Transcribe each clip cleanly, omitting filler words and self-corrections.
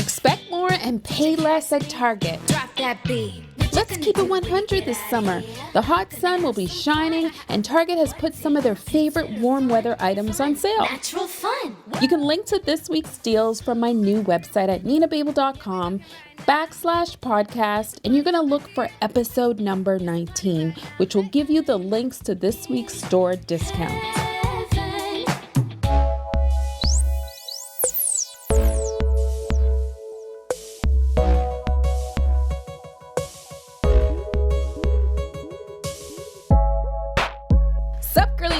Expect more and pay less at Target. Drop that beat. Let's keep it 100 this summer. The hot sun will be shining, and Target has put some of their favorite warm weather items on sale. Natural fun. You can link to this week's deals from my new website at ninababel.com/podcast, and you're going to look for episode number 19, which will give you the links to this week's store discounts.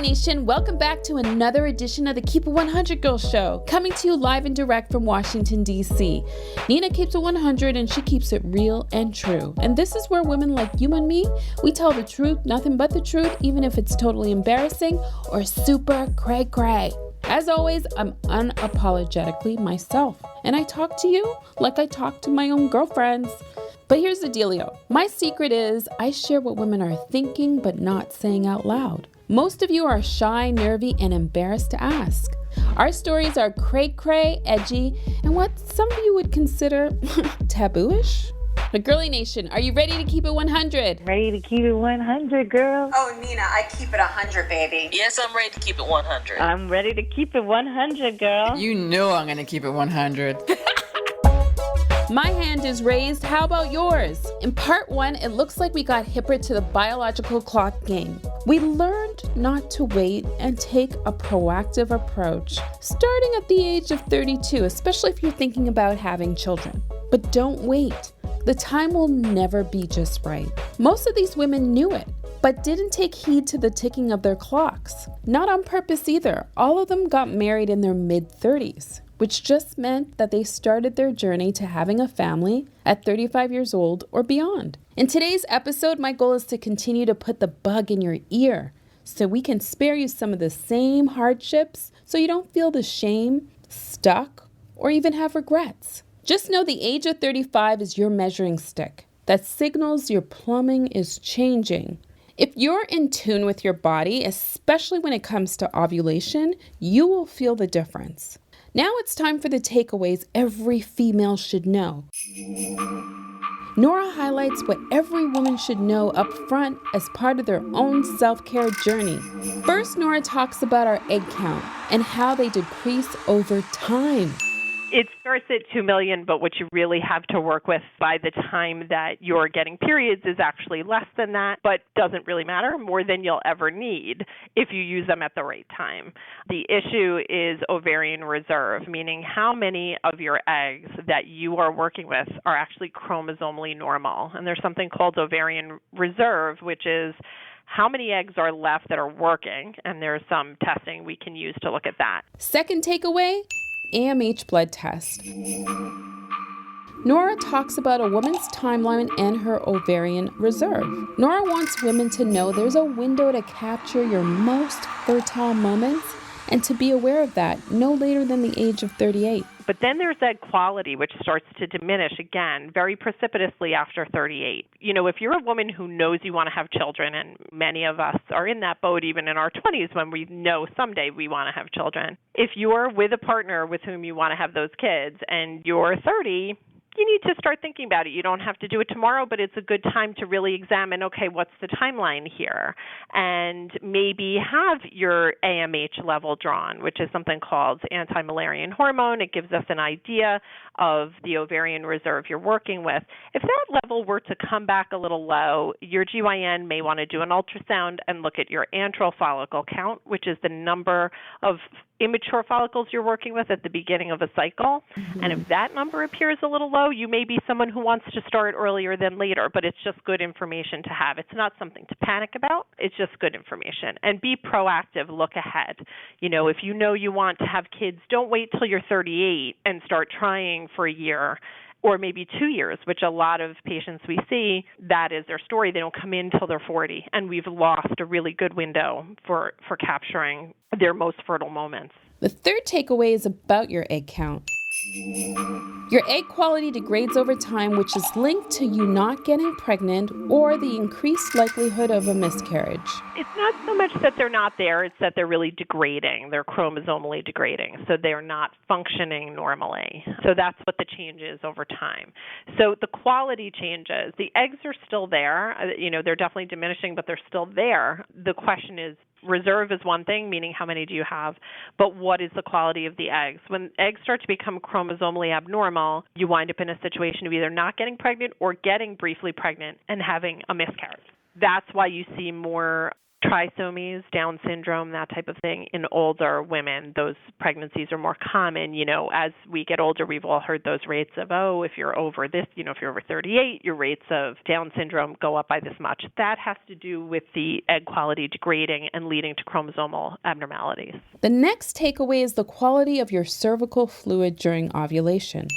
Nation, welcome back to another edition of the Keep It 100 Girl Show, coming to you live and direct from Washington, D.C. Nina keeps it 100 and she keeps it real and true. And this is where women like you and me, we tell the truth, nothing but the truth, even if it's totally embarrassing or super cray-cray. As always, I'm unapologetically myself, and I talk to you like I talk to my own girlfriends. But here's the dealio. My secret is I share what women are thinking but not saying out loud. Most of you are shy, nervy, and embarrassed to ask. Our stories are cray-cray, edgy, and what some of you would consider taboo-ish. The Girly Nation, are you ready to keep it 100? Ready to keep it 100, girl. Oh, Nina, I keep it 100, baby. Yes, I'm ready to keep it 100. I'm ready to keep it 100, girl. You know I'm going to keep it 100. My hand is raised. How about yours? In part 1, it looks like we got hipper to the biological clock game. We learned not to wait and take a proactive approach, starting at the age of 32, especially if you're thinking about having children. But don't wait. The time will never be just right. Most of these women knew it, but didn't take heed to the ticking of their clocks. Not on purpose either. All of them got married in their mid-30s. Which just meant that they started their journey to having a family at 35 years old or beyond. In today's episode, my goal is to continue to put the bug in your ear so we can spare you some of the same hardships so you don't feel the shame, stuck, or even have regrets. Just know the age of 35 is your measuring stick that signals your plumbing is changing. If you're in tune with your body, especially when it comes to ovulation, you will feel the difference. Now it's time for the takeaways every female should know. Nora highlights what every woman should know up front as part of their own self-care journey. First, Nora talks about our egg count and how they decrease over time. It starts at 2 million, but what you really have to work with by the time that you're getting periods is actually less than that, but doesn't really matter, more than you'll ever need if you use them at the right time. The issue is ovarian reserve, meaning how many of your eggs that you are working with are actually chromosomally normal. And there's something called ovarian reserve, which is how many eggs are left that are working, and there's some testing we can use to look at that. Second takeaway, AMH blood test. Nora talks about a woman's timeline and her ovarian reserve. Nora wants women to know there's a window to capture your most fertile moments and to be aware of that no later than the age of 38. But then there's egg quality, which starts to diminish again very precipitously after 38. You know, if you're a woman who knows you want to have children, and many of us are in that boat even in our 20s when we know someday we want to have children. If you're with a partner with whom you want to have those kids and you're 30, you need to start thinking about it. You don't have to do it tomorrow, but it's a good time to really examine, okay, what's the timeline here? And maybe have your AMH level drawn, which is something called anti-Müllerian hormone. It gives us an idea of the ovarian reserve you're working with. If that level were to come back a little low, your GYN may want to do an ultrasound and look at your antral follicle count, which is the number of immature follicles you're working with at the beginning of a cycle. Mm-hmm. And if that number appears a little low, you may be someone who wants to start earlier than later, but it's just good information to have. It's not something to panic about. It's just good information. And be proactive. Look ahead. You know, if you know you want to have kids, don't wait till you're 38 and start trying for a year or maybe 2 years, which a lot of patients we see, that is their story. They don't come in till they're 40, and we've lost a really good window for capturing their most fertile moments. The third takeaway is about your egg count. Your egg quality degrades over time, which is linked to you not getting pregnant or the increased likelihood of a miscarriage. It's not so much that they're not there, it's that they're really degrading. They're chromosomally degrading, so they're not functioning normally. So that's what the change is over time. So the quality changes. The eggs are still there. They're definitely diminishing, but they're still there. The question is, reserve is one thing, meaning how many do you have, but what is the quality of the eggs? When eggs start to become chromosomally abnormal, you wind up in a situation of either not getting pregnant or getting briefly pregnant and having a miscarriage. That's why you see more trisomies, Down syndrome, that type of thing in older women. Those pregnancies are more common. As we get older, we've all heard those rates of, if you're over this, if you're over 38, your rates of Down syndrome go up by this much. That has to do with the egg quality degrading and leading to chromosomal abnormalities. The next takeaway is the quality of your cervical fluid during ovulation.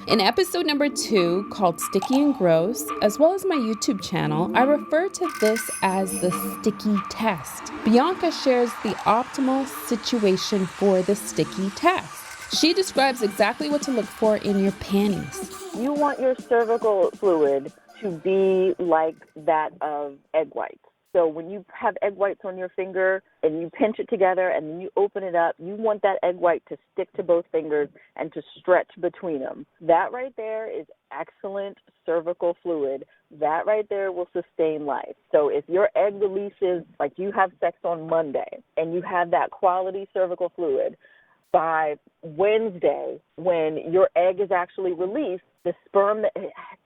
In episode number 2, called Sticky and Gross, as well as my YouTube channel, I refer to this as the sticky test. Bianca shares the optimal situation for the sticky test. She describes exactly what to look for in your panties. You want your cervical fluid to be like that of egg whites. So when you have egg whites on your finger and you pinch it together and then you open it up, you want that egg white to stick to both fingers and to stretch between them. That right there is excellent cervical fluid. That right there will sustain life. So if your egg releases, like you have sex on Monday and you have that quality cervical fluid, by Wednesday, when your egg is actually released, the sperm that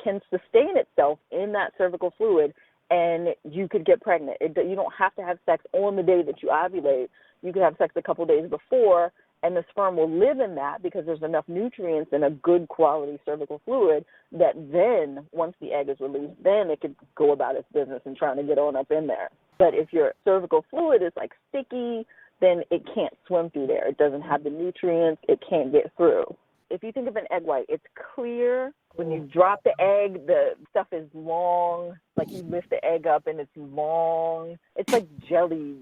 can sustain itself in that cervical fluid, and you could get pregnant. You don't have to have sex on the day that you ovulate. You could have sex a couple days before, and the sperm will live in that because there's enough nutrients in a good quality cervical fluid that then, once the egg is released, then it could go about its business and trying to get on up in there. But if your cervical fluid is like sticky, then it can't swim through there. It doesn't have the nutrients. It can't get through. If you think of an egg white, it's clear. When you drop the egg, the stuff is long. Like you lift the egg up and it's long. It's like jelly.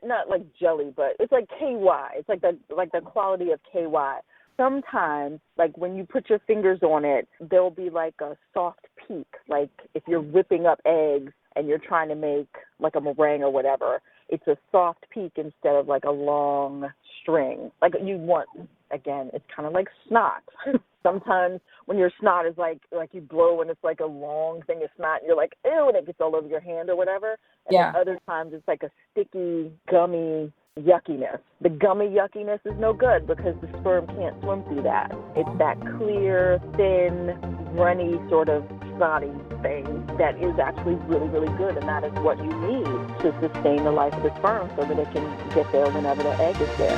Not like jelly, but it's like KY. It's like the quality of KY. Sometimes, like when you put your fingers on it, there'll be like a soft peak. Like if you're whipping up eggs and you're trying to make like a meringue or whatever, it's a soft peak instead of like a long string. Like you want, again, it's kind of like snot. Sometimes when your snot is like you blow and it's like a long thing of snot, and you're like, ew, and it gets all over your hand or whatever. And then other times it's like a sticky, gummy yuckiness. The gummy yuckiness is no good because the sperm can't swim through that. It's that clear, thin, runny sort of snotty thing that is actually really, really good, and that is what you need to sustain the life of the sperm so that it can get there whenever the egg is there.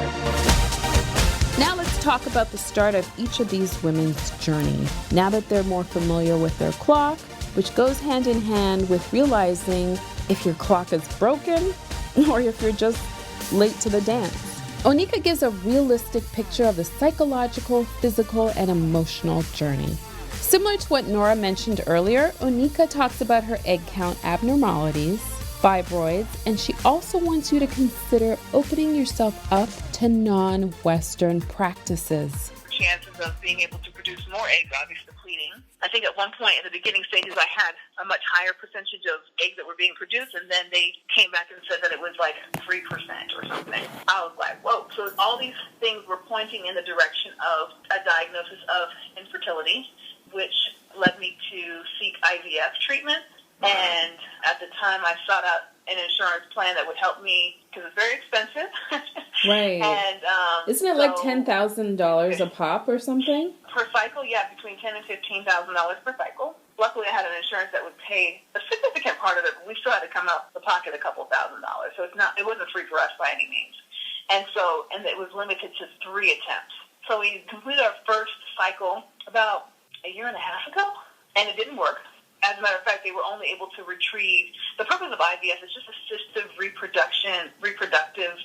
Now let's talk about the start of each of these women's journey. Now that they're more familiar with their clock, which goes hand in hand with realizing if your clock is broken or if you're just late to the dance. Onika gives a realistic picture of the psychological, physical, and emotional journey. Similar to what Nora mentioned earlier, Onika talks about her egg count abnormalities, fibroids, and she also wants you to consider opening yourself up to non-Western practices. Chances of being able to produce more eggs, obviously depleting. I think at one point in the beginning stages I had a much higher percentage of eggs that were being produced, and then they came back and said that it was like 3% or something. I was like, whoa. So all these things were pointing in the direction of a diagnosis of infertility, which led me to seek IVF treatment. And at the time, I sought out an insurance plan that would help me because it's very expensive. Right. And isn't it like $10,000 a pop or something? Per cycle, yeah, between $10,000 and $15,000 per cycle. Luckily, I had an insurance that would pay a significant part of it, but we still had to come out of the pocket a couple $1,000s. So it wasn't free for us by any means. And it was limited to 3 attempts. So we completed our first cycle about a year and a half ago, and it didn't work. As a matter of fact, they were only able to retrieve. The purpose of IVF is just assistive reproductive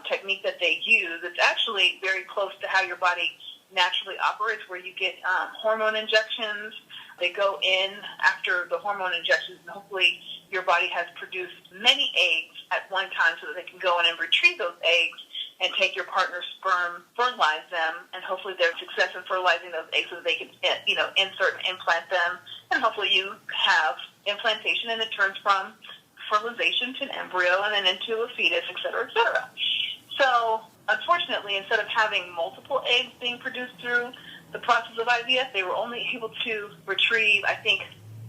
technique that they use. It's actually very close to how your body naturally operates, where you get hormone injections. They go in after the hormone injections, and hopefully your body has produced many eggs at one time so that they can go in and retrieve those eggs and take your partner's sperm, fertilize them, and hopefully their success in fertilizing those eggs so that they can, insert and implant them, and hopefully you have implantation and it turns from fertilization to an embryo and then into a fetus, et cetera, et cetera. So, unfortunately, instead of having multiple eggs being produced through the process of IVF, they were only able to retrieve, I think,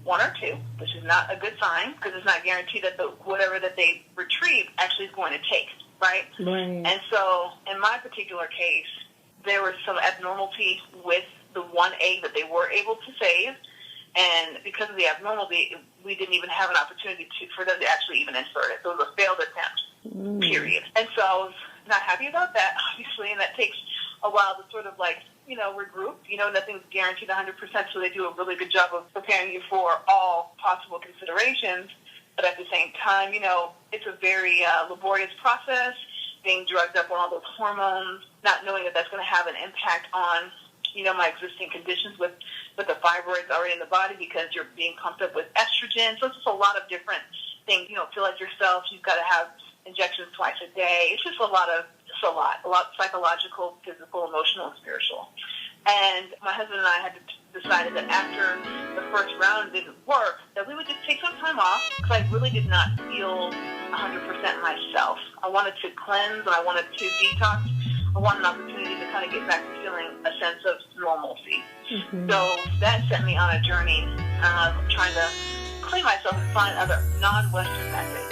one or two, which is not a good sign because it's not guaranteed that whatever that they retrieve actually is going to take, right? And so, in my particular case, there was some abnormality with the one egg that they were able to save, and because of the abnormality, we didn't even have an opportunity for them to actually even insert it. So it was a failed attempt, period. And so I was not happy about that, obviously, and that takes a while to sort of regroup. Nothing's guaranteed 100%, so they do a really good job of preparing you for all possible considerations. But at the same time, it's a very laborious process, being drugged up on all those hormones, not knowing that that's going to have an impact on my existing conditions with the fibroids already in the body because you're being pumped up with estrogen. So it's just a lot of different things. You don't feel like yourself. You've got to have injections twice a day. It's just a lot psychological, physical, emotional, and spiritual. And my husband and I had decided that after the first round didn't work, that we would just take some time off because I really did not feel 100% myself. I wanted to cleanse and I wanted to detox. I wanted an opportunity to kind of get back to feeling a sense of normalcy. So that set me on a journey trying to clean myself and find other non-Western methods.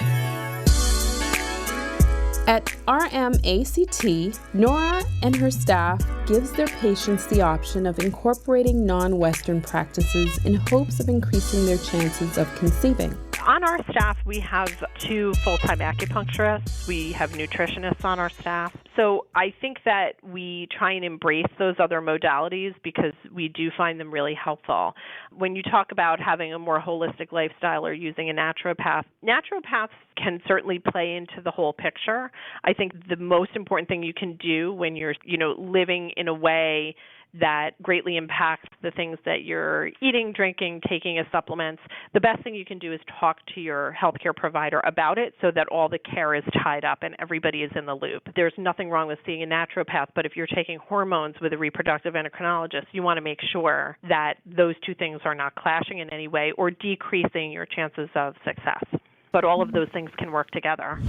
At RMACT, Nora and her staff gives their patients the option of incorporating non-Western practices in hopes of increasing their chances of conceiving. On our staff, we have 2 full-time acupuncturists. We have nutritionists on our staff. So I think that we try and embrace those other modalities because we do find them really helpful. When you talk about having a more holistic lifestyle or using a naturopath, naturopaths can certainly play into the whole picture. I think the most important thing you can do when you're, living in a way that greatly impacts the things that you're eating, drinking, taking as supplements, the best thing you can do is talk to your healthcare provider about it so that all the care is tied up and everybody is in the loop. There's nothing wrong with seeing a naturopath, but if you're taking hormones with a reproductive endocrinologist, you want to make sure that those 2 things are not clashing in any way or decreasing your chances of success. But all of those things can work together.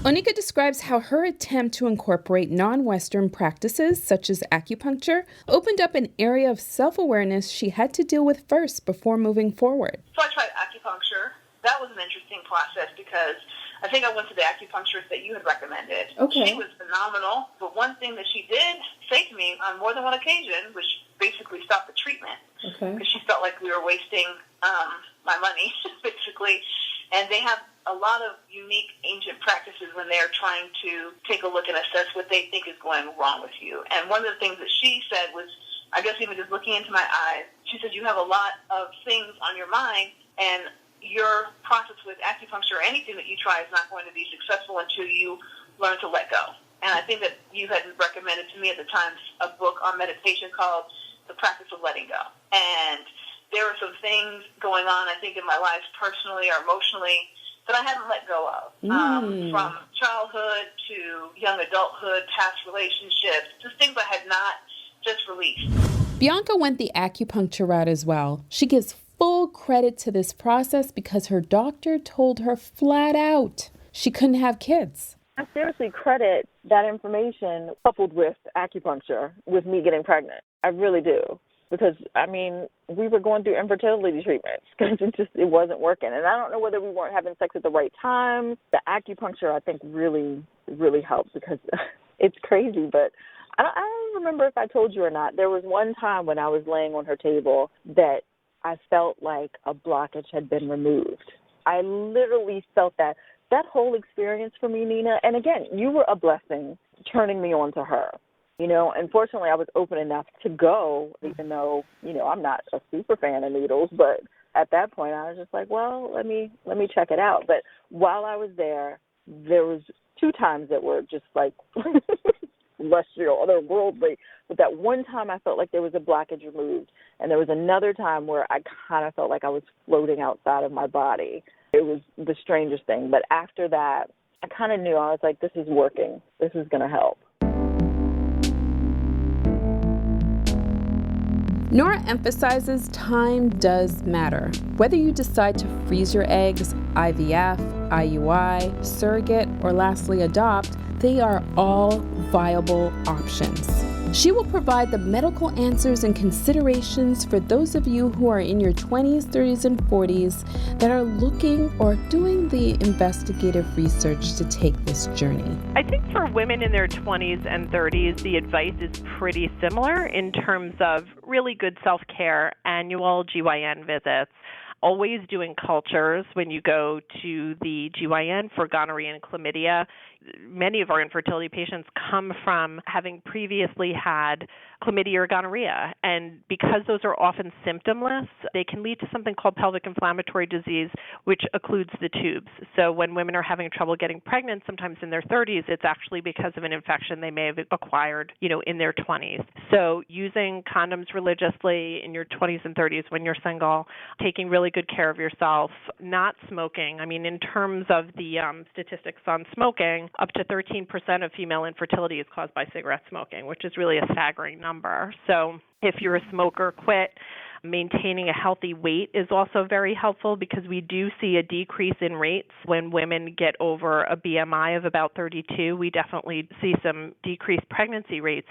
Onika describes how her attempt to incorporate non-Western practices, such as acupuncture, opened up an area of self-awareness she had to deal with first before moving forward. So I tried acupuncture. That was an interesting process because I think I went to the acupuncturist that you had recommended. Okay. She was phenomenal, but one thing that she did say to me on more than one occasion, which basically stopped the treatment, because she felt like we were wasting my money, basically. And they have a lot of unique ancient practices when they're trying to take a look and assess what they think is going wrong with you. And one of the things that she said was, I guess even just looking into my eyes, she said, you have a lot of things on your mind, and your process with acupuncture or anything that you try is not going to be successful until you learn to let go. And I think that you had recommended to me at the time a book on meditation called The Practice of Letting Go. And there were some things going on, I think, in my life personally or emotionally that I hadn't let go of. From childhood to young adulthood, past relationships, just things I had not just released. Bianca went the acupuncture route as well. She gives full credit to this process because her doctor told her flat out she couldn't have kids. I seriously credit that information coupled with acupuncture with me getting pregnant. I really do. Because, we were going through infertility treatments because it wasn't working. And I don't know whether we weren't having sex at the right time. The acupuncture, I think, really, really helped because it's crazy. But I don't remember if I told you or not. There was one time when I was laying on her table that I felt like a blockage had been removed. I literally felt that. That whole experience for me, Nina, and again, you were a blessing turning me on to her. Unfortunately, I was open enough to go, even though, I'm not a super fan of needles. But at that point, I was just like, well, let me check it out. But while I was there was 2 times that were just like celestial, otherworldly. But that one time I felt like there was a blockage removed. And there was another time where I kind of felt like I was floating outside of my body. It was the strangest thing. But after that, I kind of knew. I was like, this is working. This is going to help. Nora emphasizes time does matter. Whether you decide to freeze your eggs, IVF, IUI, surrogate, or lastly adopt, they are all viable options. She will provide the medical answers and considerations for those of you who are in your 20s, 30s, and 40s that are looking or doing the investigative research to take this journey. I think for women in their 20s and 30s, the advice is pretty similar in terms of really good self-care, annual GYN visits, always doing cultures when you go to the GYN for gonorrhea and chlamydia. Many of our infertility patients come from having previously had chlamydia or gonorrhea, and because those are often symptomless, they can lead to something called pelvic inflammatory disease, which occludes the tubes. So when women are having trouble getting pregnant, sometimes in their 30s, it's actually because of an infection they may have acquired, in their 20s. So using condoms religiously in your 20s and 30s when you're single, taking really good care of yourself, not smoking. I mean, in terms of the statistics on smoking, up to 13% of female infertility is caused by cigarette smoking, which is really a staggering number. So if you're a smoker, quit. Maintaining a healthy weight is also very helpful because we do see a decrease in rates when women get over a BMI of about 32. We definitely see some decreased pregnancy rates.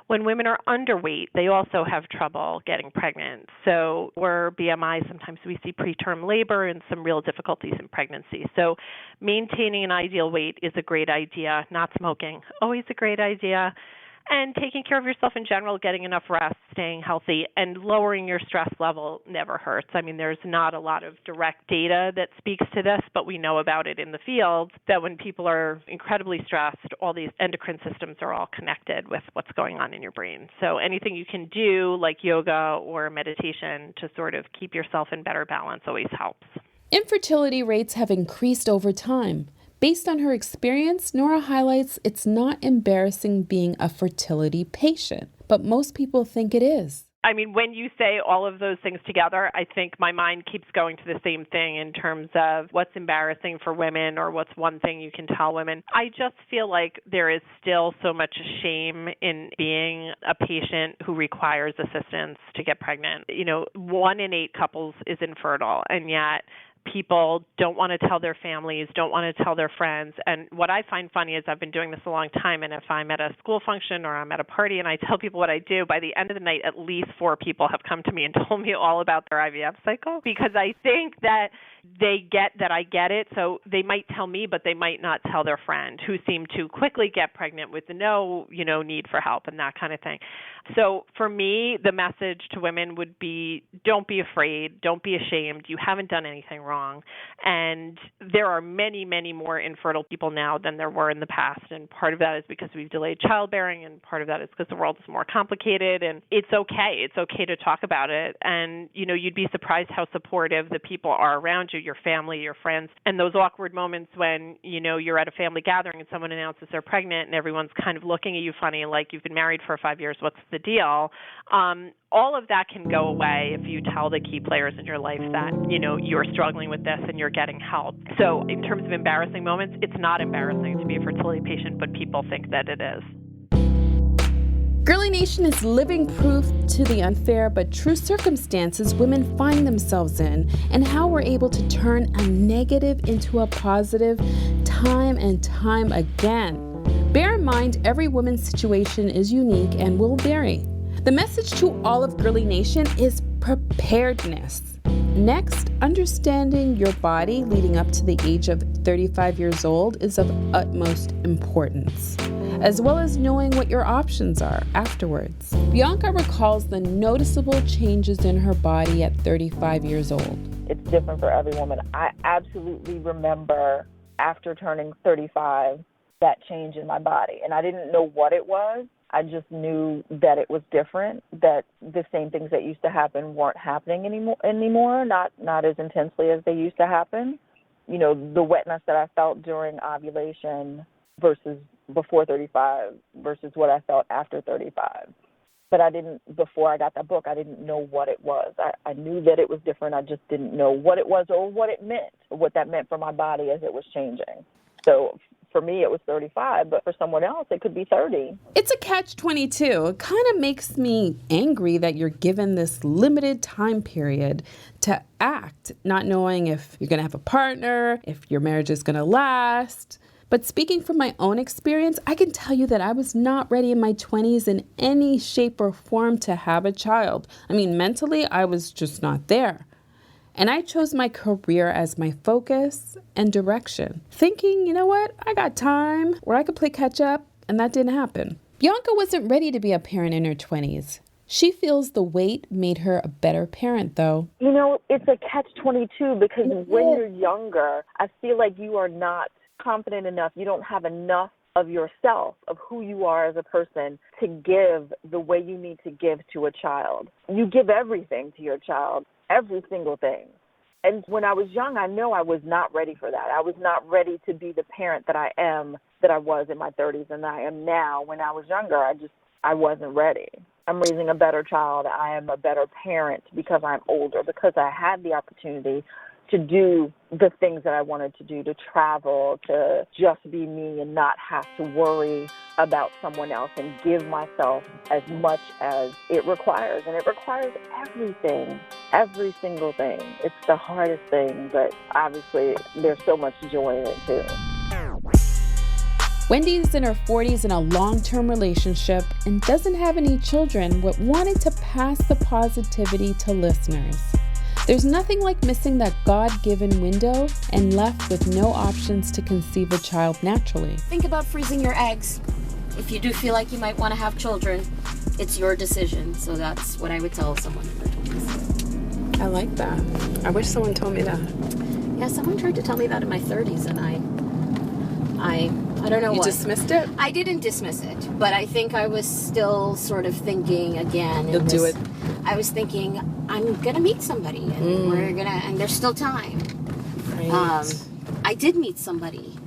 When women are underweight, they also have trouble getting pregnant. So for BMI, sometimes we see preterm labor and some real difficulties in pregnancy. So maintaining an ideal weight is a great idea. Not smoking, always a great idea. And taking care of yourself in general, getting enough rest, staying healthy, and lowering your stress level never hurts. I mean, there's not a lot of direct data that speaks to this, but we know about it in the field that when people are incredibly stressed, all these endocrine systems are all connected with what's going on in your brain. So anything you can do, like yoga or meditation, to sort of keep yourself in better balance always helps. Infertility rates have increased over time. Based on her experience, Nora highlights it's not embarrassing being a fertility patient, but most people think it is. I mean, when you say all of those things together, I think my mind keeps going to the same thing in terms of what's embarrassing for women or what's one thing you can tell women. I just feel like there is still so much shame in being a patient who requires assistance to get pregnant. 1 in 8 couples is infertile, and yet people don't want to tell their families, don't want to tell their friends. And what I find funny is I've been doing this a long time, and if I'm at a school function or I'm at a party and I tell people what I do, by the end of the night, at least 4 people have come to me and told me all about their IVF cycle, because I think that they get that I get it. So they might tell me, but they might not tell their friend, who seem to quickly get pregnant with no, need for help and that kind of thing. So for me, the message to women would be, don't be afraid, don't be ashamed. You haven't done anything wrong. And there are many, many more infertile people now than there were in the past. And part of that is because we've delayed childbearing, and part of that is because the world is more complicated. And it's okay. It's okay to talk about it. And, you'd be surprised how supportive the people are around you, your family, your friends. And those awkward moments when, you're at a family gathering and someone announces they're pregnant and everyone's kind of looking at you funny, like you've been married for 5 years, what's the deal? All of that can go away if you tell the key players in your life that, you're struggling with this and you're getting help. So in terms of embarrassing moments, it's not embarrassing to be a fertility patient, but people think that it is. Girly Nation is living proof to the unfair but true circumstances women find themselves in, and how we're able to turn a negative into a positive time and time again. Bear in mind, every woman's situation is unique and will vary. The message to all of Girly Nation is preparedness. Next, understanding your body leading up to the age of 35 years old is of utmost importance, as well as knowing what your options are afterwards. Bianca recalls the noticeable changes in her body at 35 years old. It's different for every woman. I absolutely remember after turning 35, that change in my body. And I didn't know what it was. I just knew that it was different, that the same things that used to happen weren't happening anymore, not as intensely as they used to happen. The wetness that I felt during ovulation versus before 35 versus what I felt after 35. But before I got that book, I didn't know what it was. I knew that it was different. I just didn't know what it was or what it meant, what that meant for my body as it was changing. So for me, it was 35, but for someone else, it could be 30. It's a catch-22. It kind of makes me angry that you're given this limited time period to act, not knowing if you're going to have a partner, if your marriage is going to last. But speaking from my own experience, I can tell you that I was not ready in my 20s in any shape or form to have a child. I mean, mentally, I was just not there. And I chose my career as my focus and direction, thinking, you know what, I got time where I could play catch up, and that didn't happen. Bianca wasn't ready to be a parent in her 20s. She feels the wait made her a better parent, though. You know, it's a catch-22 because when you're younger, I feel like you are not confident enough. You don't have enough of yourself, of who you are as a person, to give the way you need to give to a child. You give everything to your child. Every single thing. And when I was young, I know I was not ready for that. I was not ready to be the parent that I was in my 30s and I am now. When I was younger, I wasn't ready. I'm raising a better child. I am a better parent because I'm older, because I had the opportunity to do the things that I wanted to do, to travel, to just be me and not have to worry about someone else and give myself as much as it requires. And it requires everything, every single thing. It's the hardest thing, but obviously there's so much joy in it too. Wendy's in her 40s in a long-term relationship and doesn't have any children, but wanted to pass the positivity to listeners. There's nothing like missing that God-given window and left with no options to conceive a child naturally. Think about freezing your eggs. If you do feel like you might want to have children, it's your decision. So that's what I would tell someone in their 20s. I like that. I wish someone told me that. Yeah, someone tried to tell me that in my 30s, and I don't know You what. dismissed it? I didn't dismiss it, but I think I was still sort of thinking again. You'll do it. I was thinking, I'm going to meet somebody, and and there's still time. Right. I did meet somebody,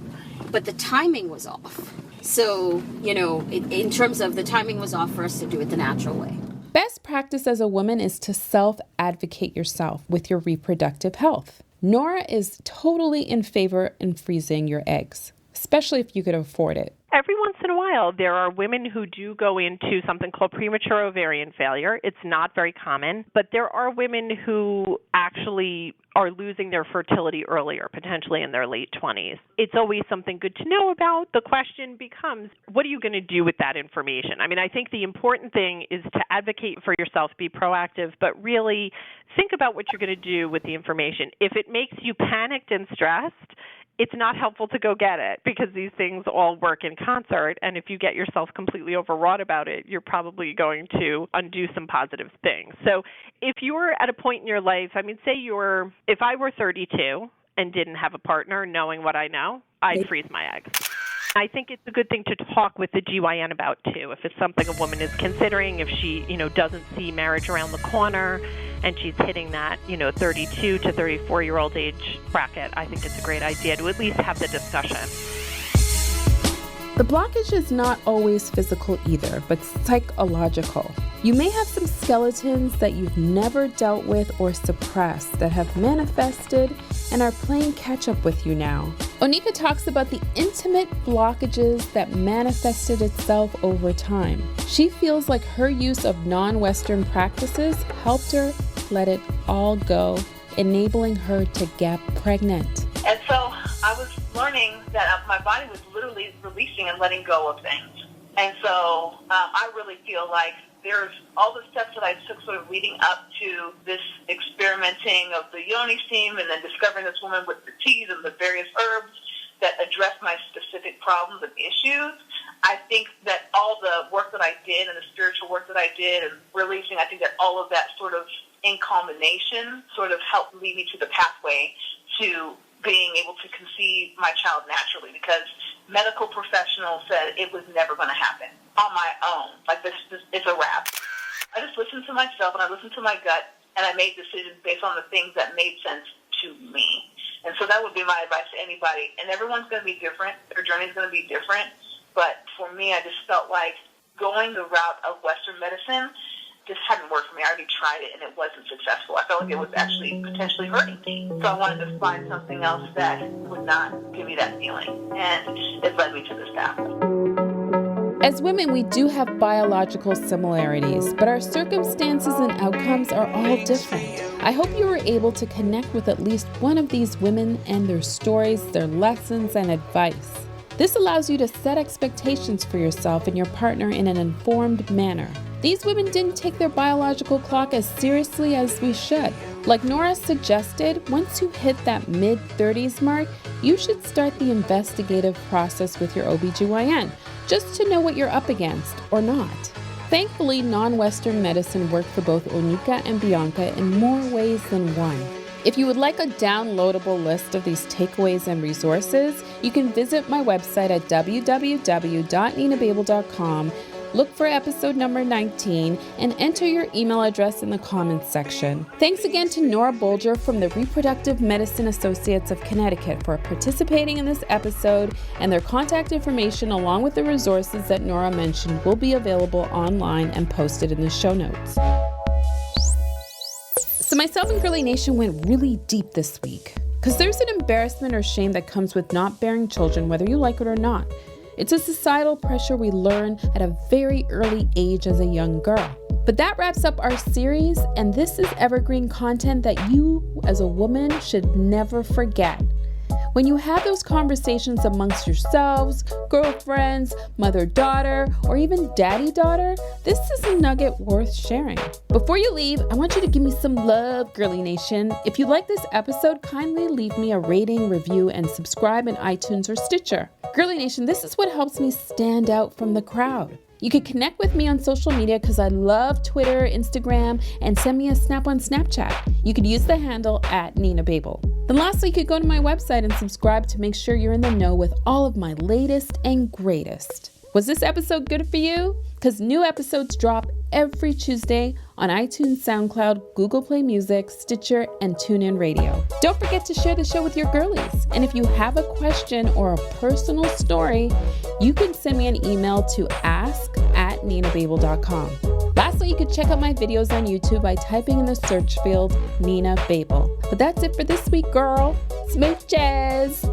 but the timing was off. So, in terms of the timing was off for us to do it the natural way. Best practice as a woman is to self-advocate yourself with your reproductive health. Nora is totally in favor in freezing your eggs, especially if you could afford it. Every once in a while, there are women who do go into something called premature ovarian failure. It's not very common, but there are women who actually are losing their fertility earlier, potentially in their late 20s. It's always something good to know about. The question becomes, what are you going to do with that information? I mean, I think the important thing is to advocate for yourself, be proactive, but really think about what you're going to do with the information. If it makes you panicked and stressed, it's not helpful to go get it because these things all work in concert. And if you get yourself completely overwrought about it, you're probably going to undo some positive things. So if you're at a point in your life, I mean, if I were 32 and didn't have a partner, knowing what I know, I'd freeze my eggs. I think it's a good thing to talk with the GYN about, too. If it's something a woman is considering, if she, doesn't see marriage around the corner and she's hitting that, 32 to 34-year-old age bracket, I think it's a great idea to at least have the discussion. The blockage is not always physical either, but psychological. You may have some skeletons that you've never dealt with or suppressed that have manifested and are playing catch up with you now. Onika talks about the intimate blockages that manifested itself over time. She feels like her use of non-Western practices helped her let it all go, enabling her to get pregnant. And so I was learning that my body was literally releasing and letting go of things. And so I really feel like there's all the steps that I took sort of leading up to this experimenting of the yoni steam and then discovering this woman with the teas and the various herbs that address my specific problems and issues. I think that all the work that I did and the spiritual work that I did and releasing, I think that all of that sort of in combination sort of helped lead me to the pathway to being able to conceive my child naturally, because medical professionals said it was never going to happen on my own. Like, this it's a wrap. I just listened to myself and I listened to my gut, and I made decisions based on the things that made sense to me. And so that would be my advice to anybody. And everyone's going to be different. Their journey is going to be different. But for me, I just felt like going the route of Western medicine just hadn't worked for me. I already tried it and it wasn't successful. I felt like it was actually potentially hurting me. So I wanted to find something else that would not give me that feeling. And it led me to this path. As women, we do have biological similarities, but our circumstances and outcomes are all different. I hope you were able to connect with at least one of these women and their stories, their lessons, and advice. This allows you to set expectations for yourself and your partner in an informed manner. These women didn't take their biological clock as seriously as we should. Like Nora suggested, once you hit that mid-30s mark, you should start the investigative process with your OBGYN, just to know what you're up against or not. Thankfully, non-Western medicine worked for both Onika and Bianca in more ways than one. If you would like a downloadable list of these takeaways and resources, you can visit my website at www.ninababel.com, look for episode number 19, and enter your email address in the comments section. Thanks again to Nora Bolger from the Reproductive Medicine Associates of Connecticut for participating in this episode, and their contact information along with the resources that Nora mentioned will be available online and posted in the show notes. So myself and Girly Nation went really deep this week, because there's an embarrassment or shame that comes with not bearing children, whether you like it or not. It's a societal pressure we learn at a very early age as a young girl. But that wraps up our series, and this is evergreen content that you, as a woman, should never forget. When you have those conversations amongst yourselves, girlfriends, mother-daughter, or even daddy-daughter, this is a nugget worth sharing. Before you leave, I want you to give me some love, Girly Nation. If you like this episode, kindly leave me a rating, review, and subscribe in iTunes or Stitcher. Girly Nation, this is what helps me stand out from the crowd. You can connect with me on social media because I love Twitter, Instagram, and send me a snap on Snapchat. You could use the handle @NinaBabel. Then lastly, you could go to my website and subscribe to make sure you're in the know with all of my latest and greatest. Was this episode good for you? Because new episodes drop every Tuesday on iTunes, SoundCloud, Google Play Music, Stitcher, and TuneIn Radio. Don't forget to share the show with your girlies. And if you have a question or a personal story, you can send me an email to ask@ninababel.com. Lastly, you can check out my videos on YouTube by typing in the search field Nina Babel. But that's it for this week, girl. Smooches!